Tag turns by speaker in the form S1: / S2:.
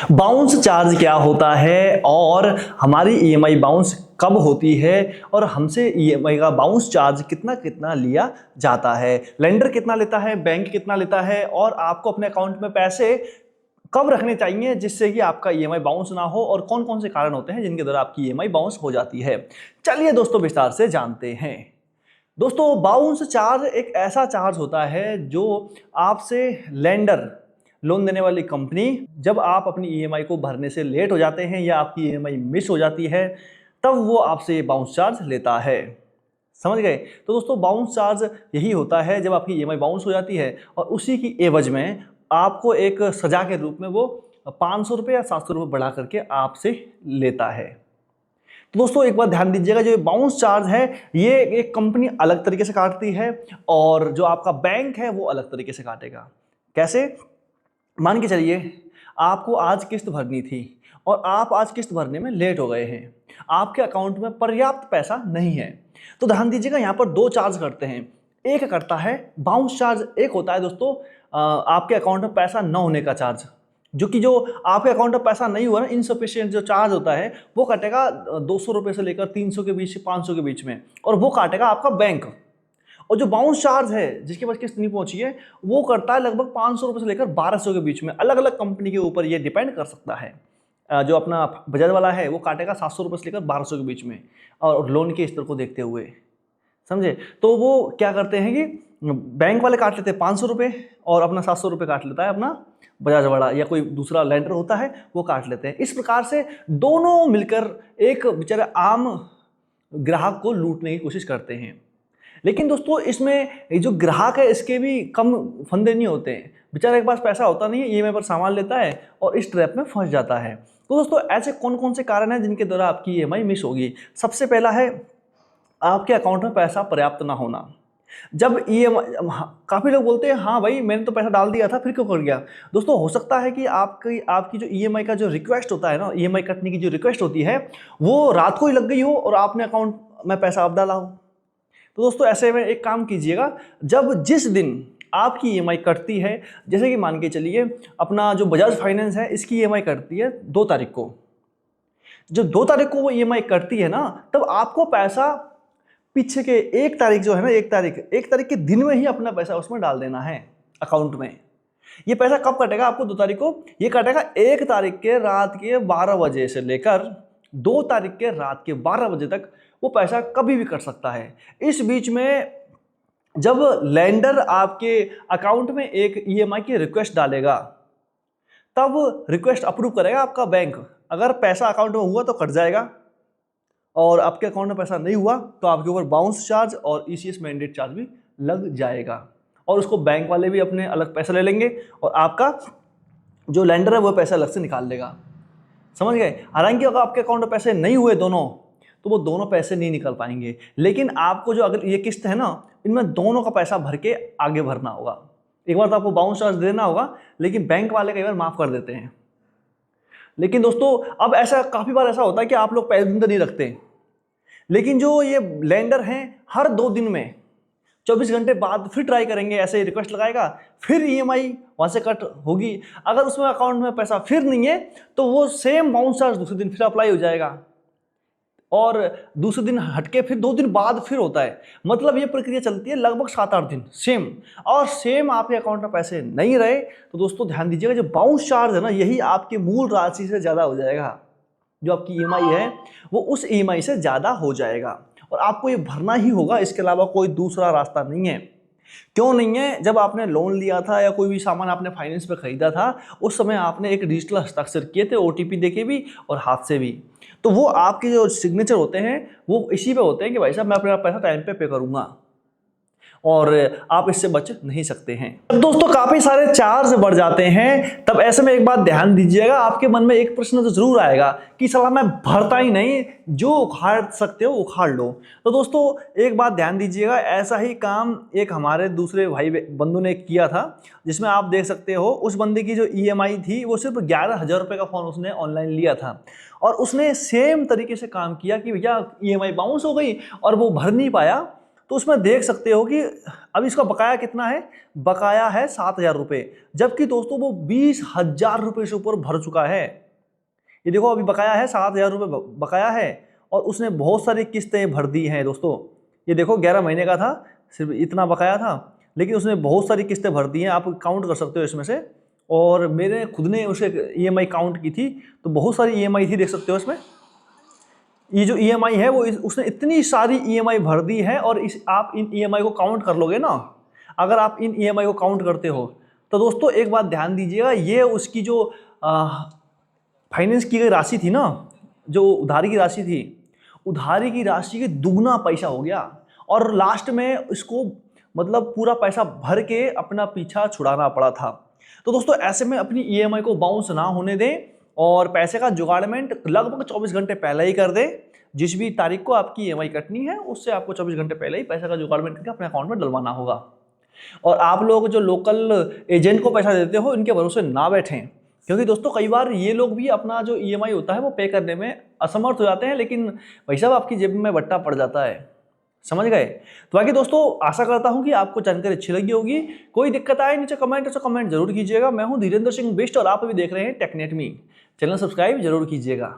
S1: Bounce charge क्या होता है और हमारी ईएमआई बाउंस कब होती है और हमसे ईएमआई का बाउंस चार्ज कितना कितना लिया जाता है, लेंडर कितना लेता है, बैंक कितना लेता है और आपको अपने अकाउंट में पैसे कब रखने चाहिए जिससे कि आपका ईएमआई बाउंस ना हो और कौन कौन से कारण होते हैं जिनके द्वारा आपकी ईएमआई बाउंस हो जाती है। चलिए दोस्तों विस्तार से जानते हैं। दोस्तों बाउंस चार्ज एक ऐसा चार्ज होता है जो आपसे लेंडर, लोन देने वाली कंपनी, जब आप अपनी ईएमआई को भरने से लेट हो जाते हैं या आपकी ईएमआई मिस हो जाती है तब वो आपसे ये बाउंस चार्ज लेता है। समझ गए? तो दोस्तों बाउंस चार्ज यही होता है जब आपकी ईएमआई बाउंस हो जाती है और उसी की एवज में आपको एक सजा के रूप में वो 500 रुपये या 700 रुपये बढ़ा करके आपसे लेता है। तो दोस्तों एक बात ध्यान दीजिएगा, जो बाउंस चार्ज है ये एक कंपनी अलग तरीके से काटती है और जो आपका बैंक है वो अलग तरीके से काटेगा। कैसे? मान के चलिए आपको आज किस्त भरनी थी और आप आज किस्त भरने में लेट हो गए हैं, आपके अकाउंट में पर्याप्त पैसा नहीं है, तो ध्यान दीजिएगा यहाँ पर दो चार्ज करते हैं। एक करता है बाउंस चार्ज, एक होता है दोस्तों आपके अकाउंट में पैसा न होने का चार्ज, जो आपके अकाउंट में पैसा नहीं हुआ ना, इनसफिशिएंट जो चार्ज होता है वो कटेगा 200 रुपये से लेकर 300 के बीच, 500 के बीच में, और वो काटेगा आपका बैंक। और जो बाउंस चार्ज है जिसके पास किस्त नहीं पहुंची है वो करता है लगभग 500 रुपये से लेकर 1200 के बीच में, अलग अलग कंपनी के ऊपर ये डिपेंड कर सकता है। जो अपना बजाज वाला है वो काटेगा 700 रुपये से लेकर 1200 के बीच में, और लोन के स्तर को देखते हुए, समझे? तो वो क्या करते हैं कि बैंक वाले काट लेते हैं 500 रुपये और अपना 700 रुपये काट लेता है अपना बजाज वाला, या कोई दूसरा लेंडर होता है वो काट लेते हैं। इस प्रकार से दोनों मिलकर एक बेचारे आम ग्राहक को लूटने की कोशिश करते हैं। लेकिन दोस्तों इसमें जो ग्राहक है इसके भी कम फंदे नहीं होते हैं, बेचारे के पास पैसा होता नहीं है, ईएमआई पर सामान लेता है और इस ट्रैप में फंस जाता है। तो दोस्तों ऐसे कौन कौन से कारण हैं जिनके द्वारा आपकी ईएमआई मिस होगी? सबसे पहला है आपके अकाउंट में पैसा पर्याप्त ना होना। जब ईएमआई, काफ़ी लोग बोलते हैं हाँ भाई मैंने तो पैसा डाल दिया था फिर क्यों कट गया। दोस्तों हो सकता है कि आपकी जो ईएमआई का जो रिक्वेस्ट होता है ना, ईएमआई कटने की जो रिक्वेस्ट होती है वो रात को ही लग गई हो और आपने अकाउंट में पैसा अब डाला हो। तो दोस्तों ऐसे में एक काम कीजिएगा, जब जिस दिन आपकी ईएमआई कटती है, जैसे कि मान के चलिए अपना जो बजाज फाइनेंस है इसकी ईएमआई कटती है 2 तारीख को, जब 2 तारीख को वो ईएमआई कटती है ना तब आपको पैसा पीछे के 1 तारीख जो है ना, 1 तारीख के दिन में ही अपना पैसा उसमें डाल देना है अकाउंट में। ये पैसा कब कटेगा आपको? 2 तारीख को। ये कटेगा 1 तारीख के रात के 12 बजे से लेकर 2 तारीख के रात के 12 बजे तक वो पैसा कभी भी कट सकता है। इस बीच में जब लेंडर आपके अकाउंट में एक ईएमआई की रिक्वेस्ट डालेगा तब रिक्वेस्ट अप्रूव करेगा आपका बैंक। अगर पैसा अकाउंट में हुआ तो कट जाएगा और आपके अकाउंट में पैसा नहीं हुआ तो आपके ऊपर बाउंस चार्ज और ईसीएस मैंडेट चार्ज भी लग जाएगा, और उसको बैंक वाले भी अपने अलग पैसे ले लेंगे और आपका जो लेंडर है वो पैसा अलग से निकाल लेगा। समझ गए? हालांकि अगर आपके अकाउंट में पैसे नहीं हुए दोनों तो वो दोनों पैसे नहीं निकल पाएंगे, लेकिन आपको जो अगर ये किस्त है ना इनमें दोनों का पैसा भर के आगे भरना होगा। एक बार तो आपको बाउंस चार्ज देना होगा, लेकिन बैंक वाले कई बार माफ़ कर देते हैं। लेकिन दोस्तों अब ऐसा काफ़ी बार ऐसा होता है कि आप लोग पैसे दिन तो नहीं रखते, लेकिन जो ये लेंडर हैं हर 2 दिन में 24 घंटे बाद फिर ट्राई करेंगे, ऐसे रिक्वेस्ट लगाएगा, फिर ईएमआई वहाँ से कट होगी। अगर उसमें अकाउंट में पैसा फिर नहीं है तो वो सेम बाउंस चार्ज दूसरे दिन फिर अप्लाई हो जाएगा और दूसरे दिन हटके फिर 2 दिन बाद फिर होता है। मतलब ये प्रक्रिया चलती है लगभग 7-8 दिन सेम, और सेम आपके अकाउंट में पैसे नहीं रहे तो दोस्तों ध्यान दीजिएगा जो बाउंस चार्ज है ना यही आपकी मूल राशि से ज़्यादा हो जाएगा। जो आपकी ईएमआई है वो उस ईएमआई से ज़्यादा हो जाएगा और आपको ये भरना ही होगा, इसके अलावा कोई दूसरा रास्ता नहीं है। क्यों नहीं है? जब आपने लोन लिया था या कोई भी सामान आपने फाइनेंस पे खरीदा था उस समय आपने एक डिजिटल हस्ताक्षर किए थे, ओटीपी देके भी और हाथ से भी, तो वो आपके जो सिग्नेचर होते हैं वो इसी पे होते हैं कि भाई साहब मैं अपना पैसा टाइम पे करूँगा और आप इससे बच नहीं सकते हैं। अब दोस्तों काफ़ी सारे चार्ज बढ़ जाते हैं, तब ऐसे में एक बात ध्यान दीजिएगा, आपके मन में एक प्रश्न तो जरूर आएगा कि साला मैं भरता ही नहीं, जो उखाड़ सकते हो उखाड़ लो। तो दोस्तों एक बात ध्यान दीजिएगा, ऐसा ही काम एक हमारे दूसरे भाई बंधु ने किया था, जिसमें आप देख सकते हो उस बंदे की जो ईएमआई थी वो सिर्फ 11,000 रुपये का फ़ोन उसने ऑनलाइन लिया था और उसने सेम तरीके से काम किया कि भैया ईएमआई बाउंस हो गई और वो भर नहीं पाया, तो उसमें देख सकते हो कि अब इसका बकाया कितना है, बकाया है 7,000 रुपये, जबकि दोस्तों वो 20,000 रुपये से ऊपर भर चुका है। ये देखो अभी बकाया है 7,000 रुपये बकाया है, और उसने बहुत सारी किस्तें भर दी हैं दोस्तों। ये देखो 11 महीने का था, सिर्फ इतना बकाया था, लेकिन उसने बहुत सारी किस्तें भर दी हैं, आप काउंट कर सकते हो इसमें से। और मेरे खुद ने उसे ईएमआई काउंट की थी, तो बहुत सारी ईएमआई थी, देख सकते हो इसमें। ये जो ईएमआई है वो उसने इतनी सारी ईएमआई भर दी है, और आप इन ईएमआई को काउंट कर लोगे ना, अगर आप इन ईएमआई को काउंट करते हो तो दोस्तों एक बात ध्यान दीजिएगा, ये उसकी जो फाइनेंस की गई राशि थी ना, जो उधारी की राशि थी, उधारी की राशि के दुगना पैसा हो गया, और लास्ट में इसको मतलब पूरा पैसा भर के अपना पीछा छुड़ाना पड़ा था। तो दोस्तों ऐसे में अपनी ईएमआई को बाउंस ना होने दें, और पैसे का जुगाड़मेंट लगभग 24 घंटे पहले ही कर दें। जिस भी तारीख को आपकी ईएमआई कटनी है उससे आपको 24 घंटे पहले ही पैसे का जुगाड़मेंट करके अपने अकाउंट में डलवाना होगा। और आप लोग जो लोकल एजेंट को पैसा देते हो, इनके भरोसे ना बैठें, क्योंकि दोस्तों कई बार ये लोग भी अपना जो ईएमआई होता है वो पे करने में असमर्थ हो जाते हैं, लेकिन भाई साहब आपकी जेब में बट्टा पड़ जाता है। समझ गए? तो बाकी दोस्तों आशा करता हूं कि आपको जानकारी अच्छी लगी होगी। कोई दिक्कत आए नीचे कमेंट जरूर कीजिएगा। मैं हूं धीरेन्द्र सिंह बिष्ट और आप भी देख रहे हैं टेकनेट मी। चैनल सब्सक्राइब जरूर कीजिएगा।